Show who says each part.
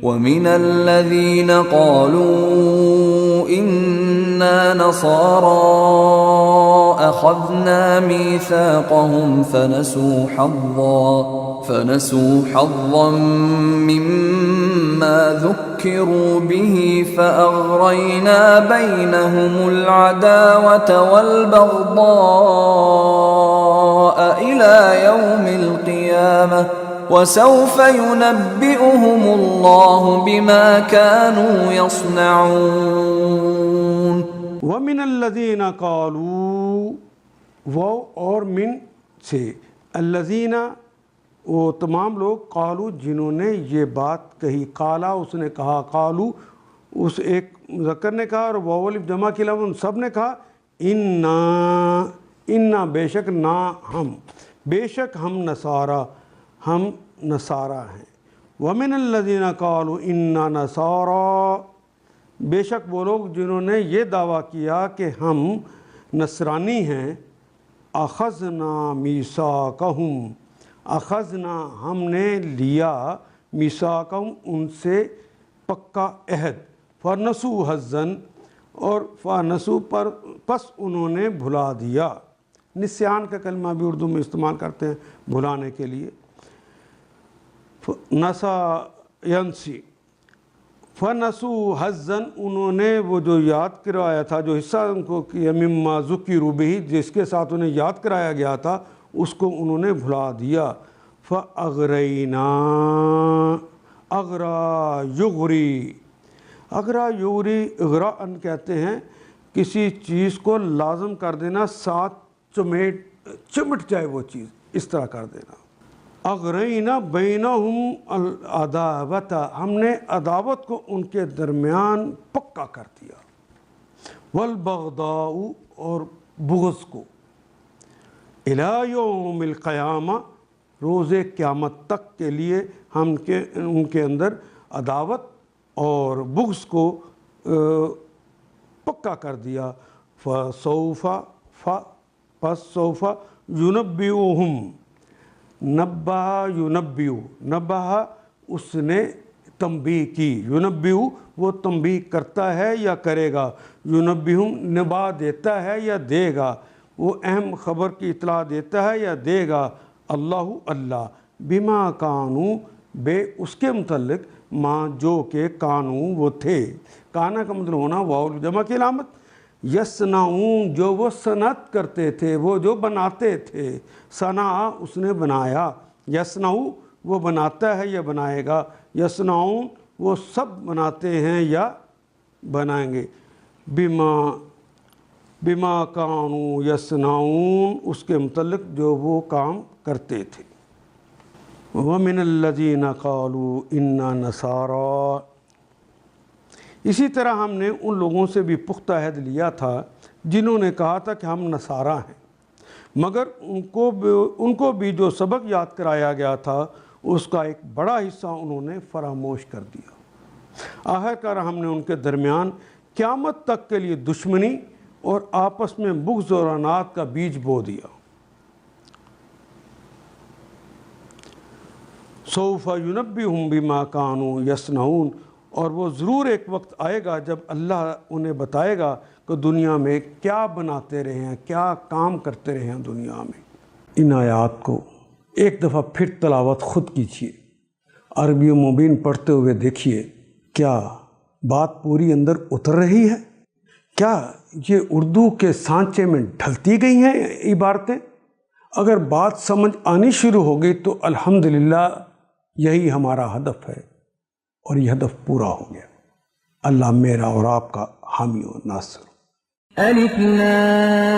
Speaker 1: ومن الذين قالوا إنا نصارى أخذنا ميثاقهم فنسوا حظا مما ذكروا به فأغرينا بينهم العداوة والبغضاء إلى يوم القيامة وسوف ينبئهم الله بما كانوا يصنعون.
Speaker 2: ومن الذین قالوا، وہ اور من سے، الذین وہ تمام لوگ، قالوا جنہوں نے یہ بات کہی، قالا اس نے کہا، قالوا اس ایک مذکر نے کہا اور واو الف جمع کے علاوہ ان سب نے کہا، انا بے شک نا ہم، بے شک ہم نصارہ، ہم نصارہ ہیں. ومن الذین قالوا انا نصارى، بے شک وہ لوگ جنہوں نے یہ دعویٰ کیا کہ ہم نصرانی ہیں. اخذنا میثاقہم، اخذنا ہم نے لیا، میثاقہم ان سے پکا عہد، فنسوا حظا اور فنسوا پر پس انہوں نے بھلا دیا. نسیان کا کلمہ بھی اردو میں استعمال کرتے ہیں بھلانے کے لیے. نسا ینسی، فنسوا حظا انہوں نے وہ جو یاد کرایا تھا، جو حصہ ان کو کیا، مما ذکروا بہ جس کے ساتھ انہیں یاد کرایا گیا تھا اس کو انہوں نے بھلا دیا. فاغرینا، اغرا یغری، اغرا یغری اغراءً کہتے ہیں کسی چیز کو لازم کر دینا، ساتھ چمٹ جائے وہ چیز، اس طرح کر دینا. اغرینا بینہم العداوۃ، ہم نے عداوت کو ان کے درمیان پکا کر دیا. والبغضاء اور بغض کو، الی یوم القیامہ روز قیامت تک کے لیے ہم ان کے اندر عداوت اور بغض کو پکا کر دیا. پس سوف ینبئہم، نبہ ینبئ، نبہ اس نے تنبیہ کی، ینبئ وہ تنبیہ کرتا ہے یا کرے گا، ینبئہم نبا دیتا ہے یا دے گا، وہ اہم خبر کی اطلاع دیتا ہے یا دے گا اللہ بما کانوا بے اس کے متعلق ما جو کہ کانوا وہ تھے. کانا کا مطلب ہونا واو جمع کی علامت، یصنعون جو وہ صنعت کرتے تھے، وہ جو بناتے تھے، صنع اس نے بنایا، یصنع وہ بناتا ہے یا بنائے گا، یصنعون وہ سب بناتے ہیں یا بنائیں گے. بما کانوا یصنعون اس کے متعلق جو وہ کام کرتے تھے. ومن الذین قالوا انا نصارى، اسی طرح ہم نے ان لوگوں سے بھی پختہ عہد لیا تھا جنہوں نے کہا تھا کہ ہم نصارہ ہیں، مگر ان کو بھی جو سبق یاد کرایا گیا تھا اس کا ایک بڑا حصہ انہوں نے فراموش کر دیا. آخرکار ہم نے ان کے درمیان قیامت تک کے لیے دشمنی اور آپس میں بغض اور عناد کا بیج بو دیا. سوف ینبئہم بما کانوا یصنعون، اور وہ ضرور ایک وقت آئے گا جب اللہ انہیں بتائے گا کہ دنیا میں کیا بناتے رہے ہیں، کیا کام کرتے رہے ہیں دنیا میں. ان آیات کو ایک دفعہ پھر تلاوت خود کیجیے، عربی مبین پڑھتے ہوئے دیکھیے کیا بات پوری اندر اتر رہی ہے، کیا یہ اردو کے سانچے میں ڈھلتی گئی ہیں عبارتیں. اگر بات سمجھ آنی شروع ہو گئی تو الحمدللہ یہی ہمارا ہدف ہے اور یہ ہدف پورا ہو گیا. اللہ میرا اور آپ کا حامی و ناصر.
Speaker 1: الف لام